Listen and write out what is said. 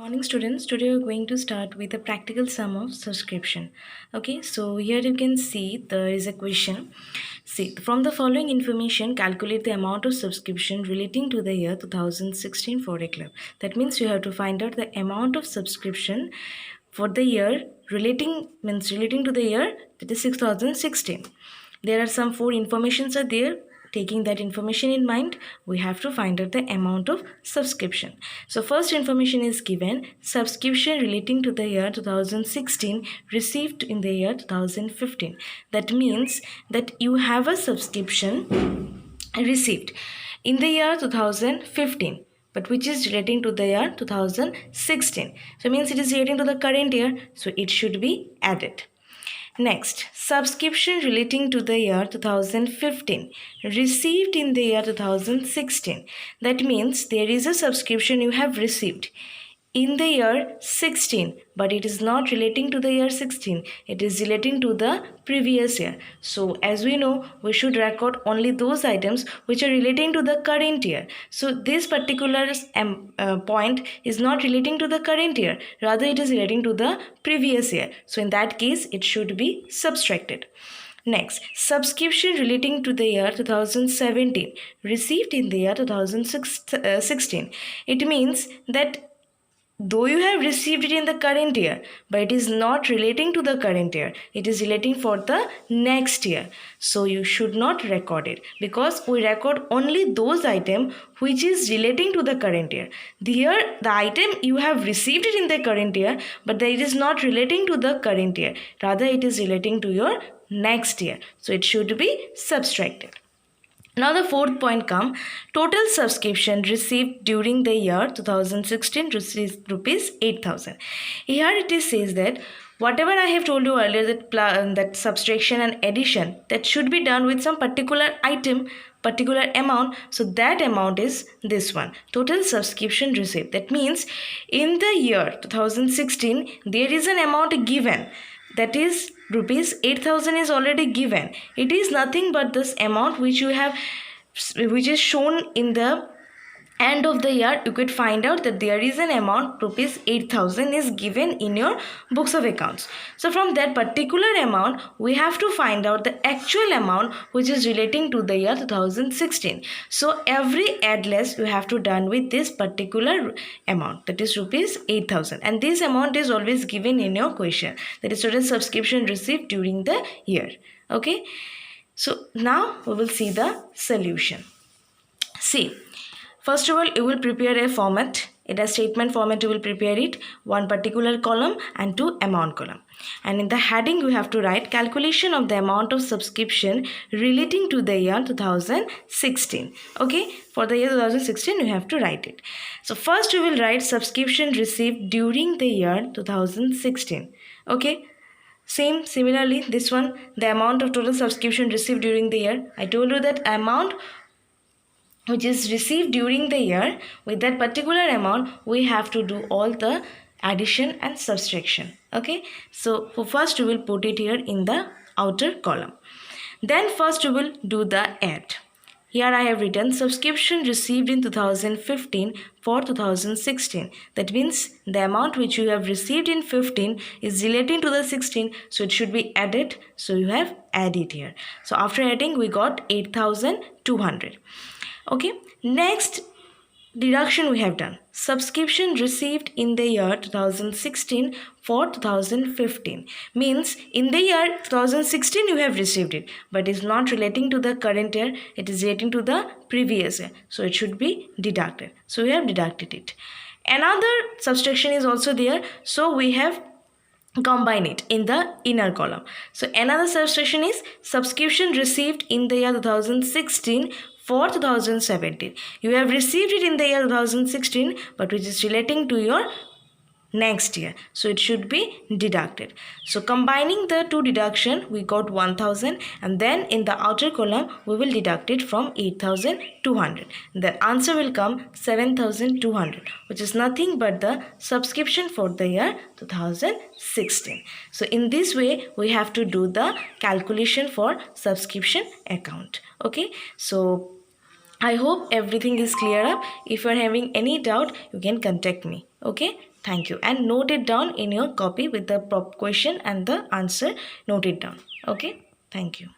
Morning students, today we're going to start with a practical sum of subscription. Okay, so here you can see there is a question. See, from the following information, calculate the amount of subscription relating to the year 2016 for a club. That means you have to find out the amount of subscription for the year relating to the year that is 2016. There are some four informations are there. Taking that information in mind, we have to find out the amount of subscription. So first information is given, subscription relating to the year 2016 received in the year 2015. That means that you have a subscription received in the year 2015, but which is relating to the year 2016. So means it is relating to the current year, so it should be added. Next, subscription relating to the year 2015 received in the year 2016. That means there is a subscription you have received in the year 16, but it is not relating to the year 16. It is relating to the previous year. So as we know, we should record only those items which are relating to the current year. So this particular point is not relating to the current year, rather it is relating to the previous year. So in that case, it should be subtracted. Next, subscription relating to the year 2017 received in the year 2016. It means that though you have received it in the current year, but it is not relating to the current year, it is relating for the next year. So you should not record it, because we record only those items which is relating to the current year. Here the item you have received it in the current year, but it is not relating to the current year, rather it is relating to your next year. So it should be subtracted. Now the fourth point come, total subscription received during the year 2016 rupees 8,000. Here it is says that whatever I have told you earlier, that subtraction and addition, that should be done with some particular item, particular amount. So that amount is this one, total subscription received. That means in the year 2016 there is an amount given, that is rupees 8,000 is already given. It is nothing but this amount which is shown in the end of the year. You could find out that there is an amount rupees 8,000 is given in your books of accounts. So from that particular amount, we have to find out the actual amount which is relating to the year 2016. So every add less you have to done with this particular amount, that is rupees 8,000, and this amount is always given in your question, that is total subscription received during the year. Okay, so now we will see the solution. See, first of all, you will prepare a format. In a statement format, you will prepare it, one particular column and two amount column. And in the heading, you have to write calculation of the amount of subscription relating to the year 2016. Okay, for the year 2016, you have to write it. So first, you will write subscription received during the year 2016. Okay. Similarly, this one, the amount of total subscription received during the year. I told you that amount which is received during the year, with that particular amount we have to do all the addition and subtraction. Okay, so first we will put it here in the outer column. Then first we will do the add. Here I have written subscription received in 2015 for 2016. That means the amount which you have received in 15 is relating to the 16, so it should be added. So you have added here. So after adding, we got 8,200. Okay, next deduction we have done, subscription received in the year 2016 for 2015, means in the year 2016 you have received it, but is not relating to the current year, it is relating to the previous year, so it should be deducted. So we have deducted it. Another subtraction is also there, so we have combine it in the inner column. So another subtraction is subscription received in the year 2016 for 2017. You have received it in the year 2016, but which is relating to your next year, so it should be deducted. So combining the two deduction, we got 1,000, and then in the outer column we will deduct it from 8,200. The answer will come 7,200, which is nothing but the subscription for the year 2016. So in this way we have to do the calculation for subscription account. Okay, so I hope everything is clear up. If you are having any doubt, you can contact me. Okay, Thank you. And note it down in your copy with the prop question and the answer. Note it down. Okay. Thank you.